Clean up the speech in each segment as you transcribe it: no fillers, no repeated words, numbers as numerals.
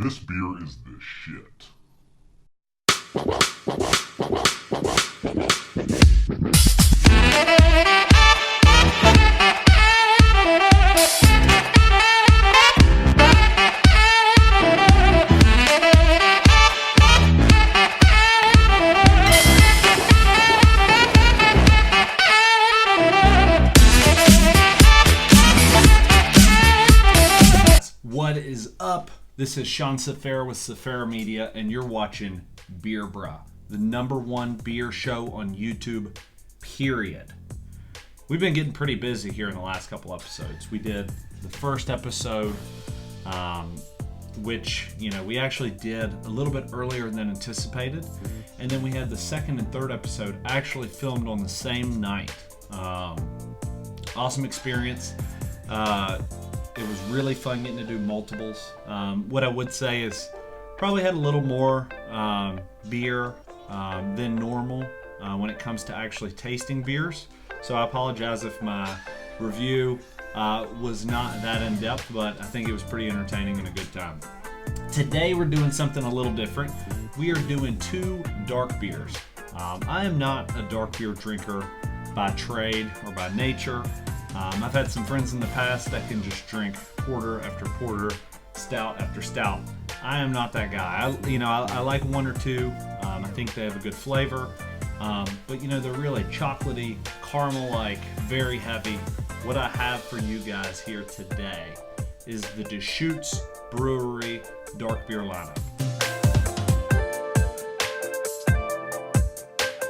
This beer is the shit. What is up? This is Sean Safara with Safara Media, and you're watching Beer Bruh, the #1 beer show on YouTube, period. We've been getting pretty busy here in the last couple episodes. We did the first episode, which, we actually did a little bit earlier than anticipated. And then we had the second and third episode actually filmed on the same night. Awesome experience. It was really fun getting to do multiples. What I would say is probably had a little more beer than normal when it comes to actually tasting beers. So I apologize if my review was not that in-depth, but I think it was pretty entertaining and a good time. Today we're doing something a little different. We are doing 2 dark beers. I am not a dark beer drinker by trade or by nature. I've had some friends in the past that can just drink porter after porter, stout after stout. I am not that guy. I like 1 or 2. I think they have a good flavor. But they're really chocolatey, caramel-like, very heavy. What I have for you guys here today is the Deschutes Brewery dark beer lineup.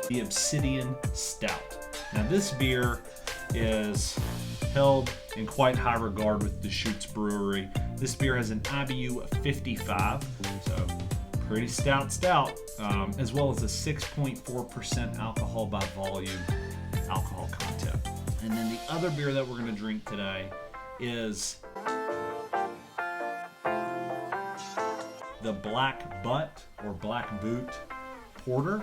The Obsidian Stout. Now this beer is held in quite high regard with Deschutes Brewery. This beer has an IBU of 55, so pretty stout, as well as a 6.4% alcohol by volume alcohol content. And then the other beer that we're going to drink today is the Black Butte or Black Butte Porter.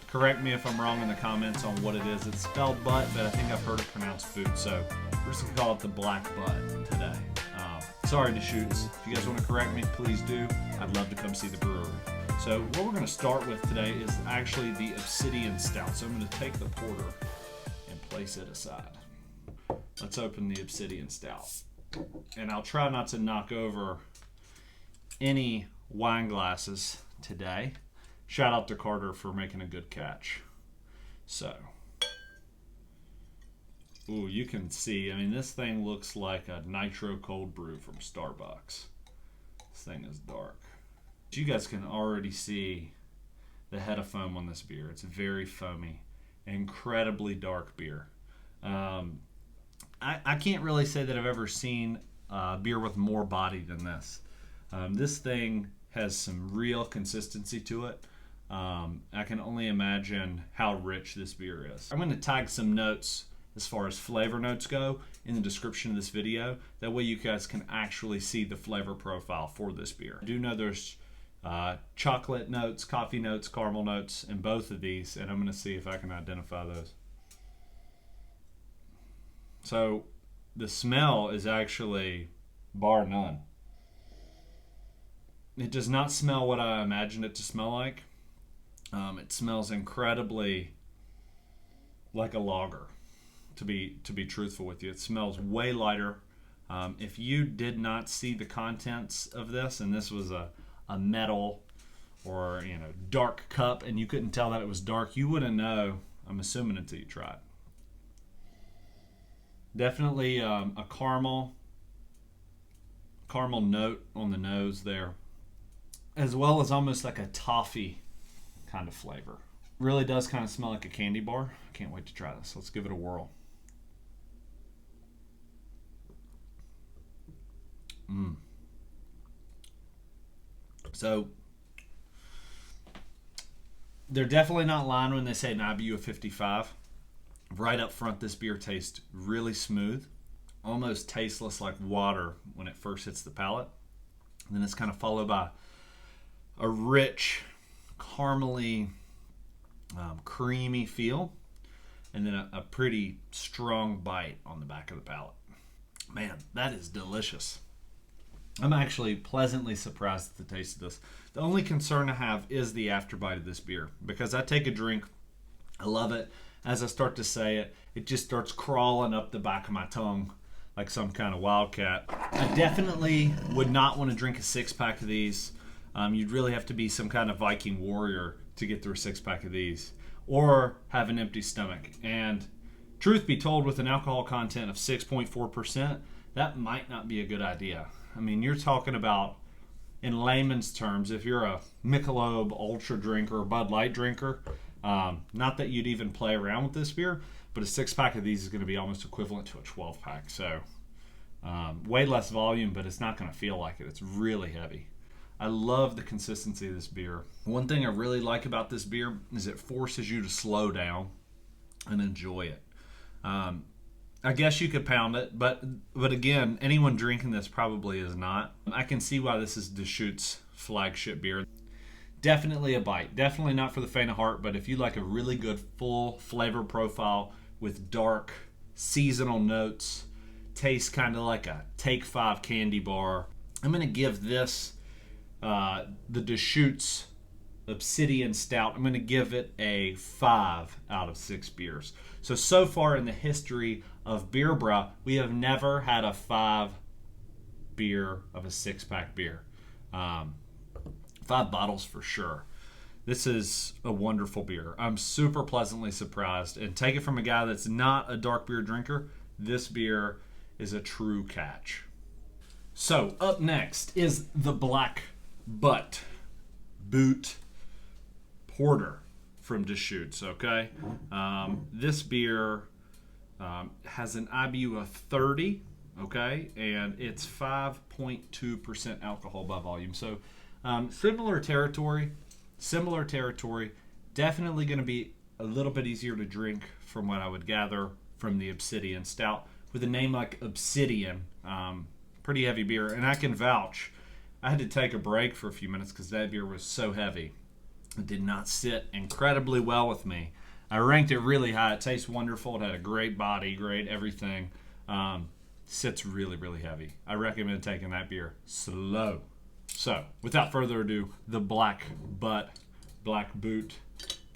Correct me if I'm wrong in the comments on what it is. It's spelled butt, but I think I've heard it pronounced boot, so we're just going to call it the Black Butte today. Sorry, Deschutes. If you guys want to correct me, please do. I'd love to come see the brewery. So what we're going to start with today is actually the Obsidian Stout. So I'm going to take the porter and place it aside. Let's open the Obsidian Stout. And I'll try not to knock over any wine glasses today. Shout out to Carter for making a good catch. So, ooh, you can see, this thing looks like a nitro cold brew from Starbucks. This thing is dark. You guys can already see the head of foam on this beer. It's very foamy, incredibly dark beer. I can't really say that I've ever seen beer with more body than this. This thing has some real consistency to it. I can only imagine how rich this beer is. I'm going to tag some notes as far as flavor notes go in the description of this video. That way you guys can actually see the flavor profile for this beer. I do know there's chocolate notes, coffee notes, caramel notes in both of these, and I'm going to see if I can identify those. So the smell is actually bar none. It does not smell what I imagined it to smell like. It smells incredibly like a lager, to be truthful with you. It smells way lighter. If you did not see the contents of this, and this was a metal or dark cup, and you couldn't tell that it was dark, you wouldn't know, I'm assuming, until you try it. Definitely a caramel note on the nose there, as well as almost like a toffee kind of flavor. Really does kind of smell like a candy bar. I can't wait to try this. Let's give it a whirl. So they're definitely not lying when they say an IBU of 55. Right up front, this beer tastes really smooth, almost tasteless like water when it first hits the palate. And then it's kind of followed by a rich, caramely, creamy feel, and then a pretty strong bite on the back of the palate. Man, that is delicious. I'm actually pleasantly surprised at the taste of this. The only concern I have is the afterbite of this beer, because I take a drink, I love it. As I start to say it, it just starts crawling up the back of my tongue like some kind of wildcat. I definitely would not want to drink a 6-pack of these. You'd really have to be some kind of Viking warrior to get through a 6-pack of these, or have an empty stomach. And truth be told, with an alcohol content of 6.4%, that might not be a good idea. I mean, you're talking about, in layman's terms, if you're a Michelob Ultra drinker or Bud Light drinker, not that you'd even play around with this beer, but a 6-pack of these is going to be almost equivalent to a 12-pack. So way less volume, but it's not going to feel like it. It's really heavy. I love the consistency of this beer. One thing I really like about this beer is it forces you to slow down and enjoy it. I guess you could pound it, but again, anyone drinking this probably is not. I can see why this is Deschutes' flagship beer. Definitely a bite. Definitely not for the faint of heart, but if you like a really good full flavor profile with dark seasonal notes, tastes kind of like a Take 5 candy bar, I'm going to give this, the Deschutes Obsidian Stout, I'm going to give it a 5 out of 6 beers. So far in the history of Beer Bra, we have never had a 5 beer of a 6-pack beer. 5 bottles for sure. This is a wonderful beer. I'm super pleasantly surprised. And take it from a guy that's not a dark beer drinker, this beer is a true catch. So up next is the Black Butte Porter from Deschutes, okay? This beer has an IBU of 30, okay? And it's 5.2% alcohol by volume. So similar territory. Definitely going to be a little bit easier to drink from what I would gather from the Obsidian Stout. With a name like Obsidian, pretty heavy beer. And I can vouch, I had to take a break for a few minutes because that beer was so heavy. It did not sit incredibly well with me. I ranked it really high. It tastes wonderful. It had a great body, great everything. Sits really, really heavy. I recommend taking that beer slow. So, without further ado, the Black Butte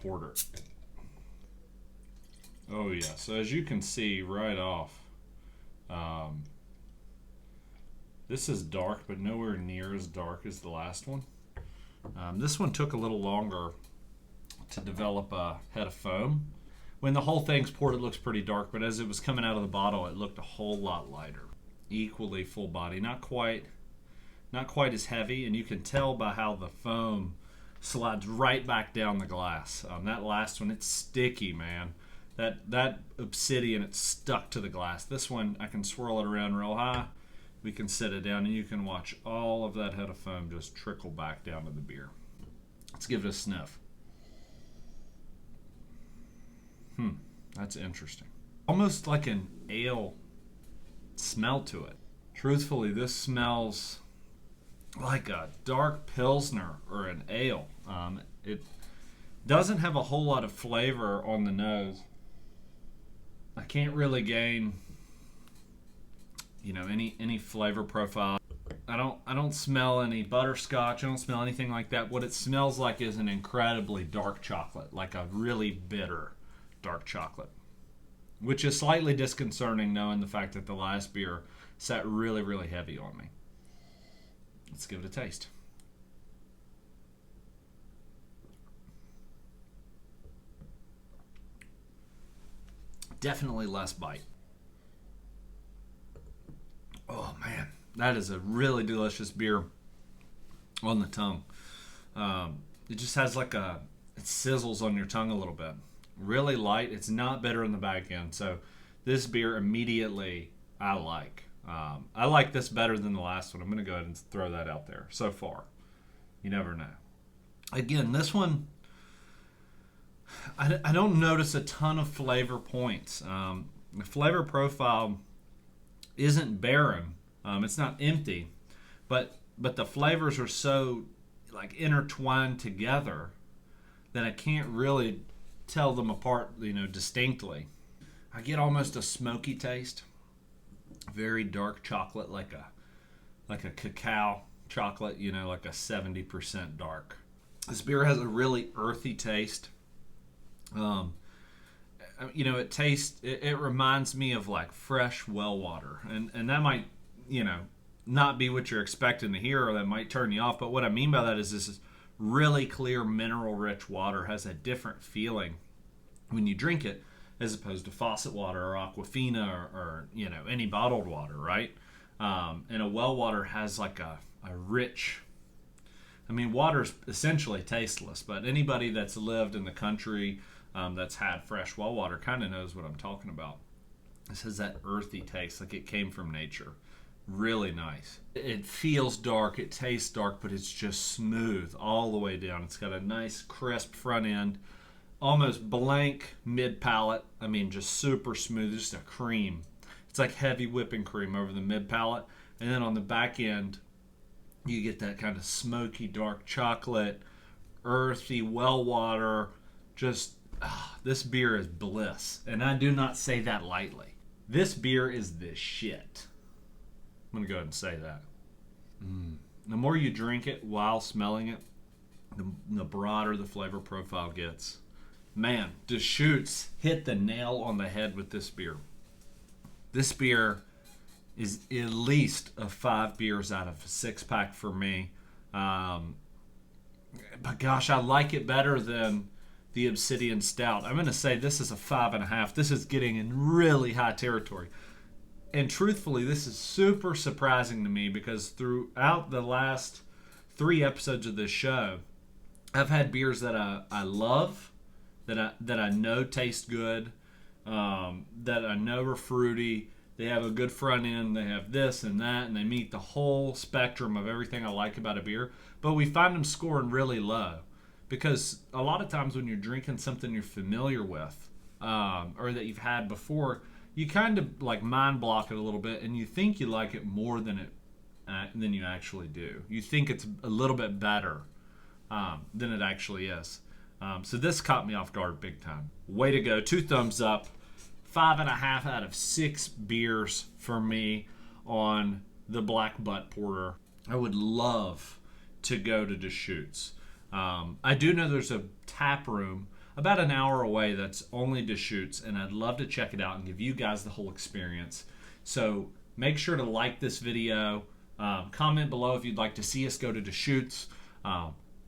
Porter. Oh yeah, so as you can see right off, this is dark, but nowhere near as dark as the last one. This one took a little longer to develop a head of foam. When the whole thing's poured, it looks pretty dark, but as it was coming out of the bottle, it looked a whole lot lighter. Equally full body, not quite as heavy, and you can tell by how the foam slides right back down the glass. That last one, it's sticky, man. That Obsidian, it's stuck to the glass. This one, I can swirl it around real high. We can set it down, and you can watch all of that head of foam just trickle back down to the beer. Let's give it a sniff. That's interesting. Almost like an ale smell to it. Truthfully, this smells like a dark Pilsner or an ale. It doesn't have a whole lot of flavor on the nose. I can't really gain, any flavor profile. I don't smell any butterscotch. I don't smell anything like that. What it smells like is an incredibly dark chocolate, like a really bitter dark chocolate, which is slightly disconcerting knowing the fact that the last beer sat really, really heavy on me. Let's give it a taste. Definitely less bite. Oh man, that is a really delicious beer on the tongue. It just has it sizzles on your tongue a little bit. Really light. It's not bitter in the back end. So this beer immediately I like. I like this better than the last one. I'm going to go ahead and throw that out there so far. You never know. Again, this one, I don't notice a ton of flavor points. The flavor profile isn't barren. It's not empty, but the flavors are so intertwined together that I can't really tell them apart, distinctly. I get almost a smoky taste, very dark chocolate, like like a cacao chocolate, you know, like a 70% dark. This beer has a really earthy taste. You know, it reminds me of like fresh well water, and that might, you know, not be what you're expecting to hear, or that might turn you off. But what I mean by that is this is really clear, mineral rich water has a different feeling when you drink it as opposed to faucet water or Aquafina or you know, any bottled water, right? And a well water has like a rich, I mean, water's essentially tasteless, but anybody that's lived in the country that's had fresh well water kind of knows what I'm talking about. This has that earthy taste, like it came from nature. Really nice. It feels dark, it tastes dark, but it's just smooth all the way down. It's got a nice crisp front end, almost blank mid palate. I mean, just super smooth, just a cream. It's like heavy whipping cream over the mid palate, and then on the back end you get that kind of smoky dark chocolate, earthy well water. Just this beer is bliss, and I do not say that lightly. This beer is the shit. I'm going to go ahead and say that. The more you drink it while smelling it, the broader the flavor profile gets. Man, Deschutes hit the nail on the head with this beer. This beer is at least a 5 beers out of a 6-pack for me. But gosh, I like it better than the Obsidian Stout. I'm going to say this is a 5.5. This is getting in really high territory. And truthfully, this is super surprising to me because throughout the last 3 episodes of this show, I've had beers that I love, that I know taste good, that I know are fruity. They have a good front end. They have this and that, and they meet the whole spectrum of everything I like about a beer. But we find them scoring really low because a lot of times when you're drinking something you're familiar with or that you've had before, you kind of like mind block it a little bit, and you think you like it more than you actually do. You think it's a little bit better than it actually is. So this caught me off guard big time. Way to go. 2 thumbs up. 5.5 out of 6 beers for me on the Black Butte Porter. I would love to go to Deschutes. I do know there's a tap room about an hour away that's only Deschutes, and I'd love to check it out and give you guys the whole experience. So make sure to like this video, comment below if you'd like to see us go to Deschutes.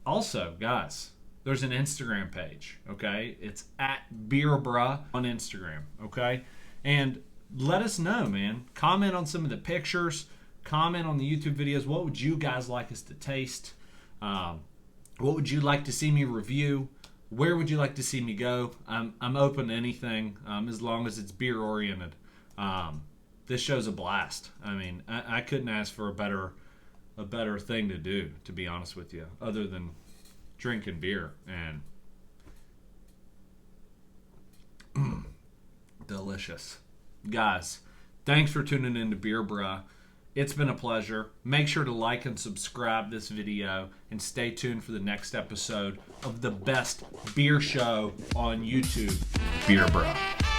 Also, guys, there's an Instagram page, okay? It's at BeerBruh on Instagram, okay? And let us know, man. Comment on some of the pictures. Comment on the YouTube videos. What would you guys like us to taste? What would you like to see me review? Where would you like to see me go? I'm open to anything as long as it's beer oriented. This show's a blast. I mean, I couldn't ask for a better thing to do, to be honest with you, other than drinking beer. And delicious. Guys, thanks for tuning in to BeerBruh. It's been a pleasure. Make sure to like and subscribe this video and stay tuned for the next episode of the best beer show on YouTube, BeerBruh.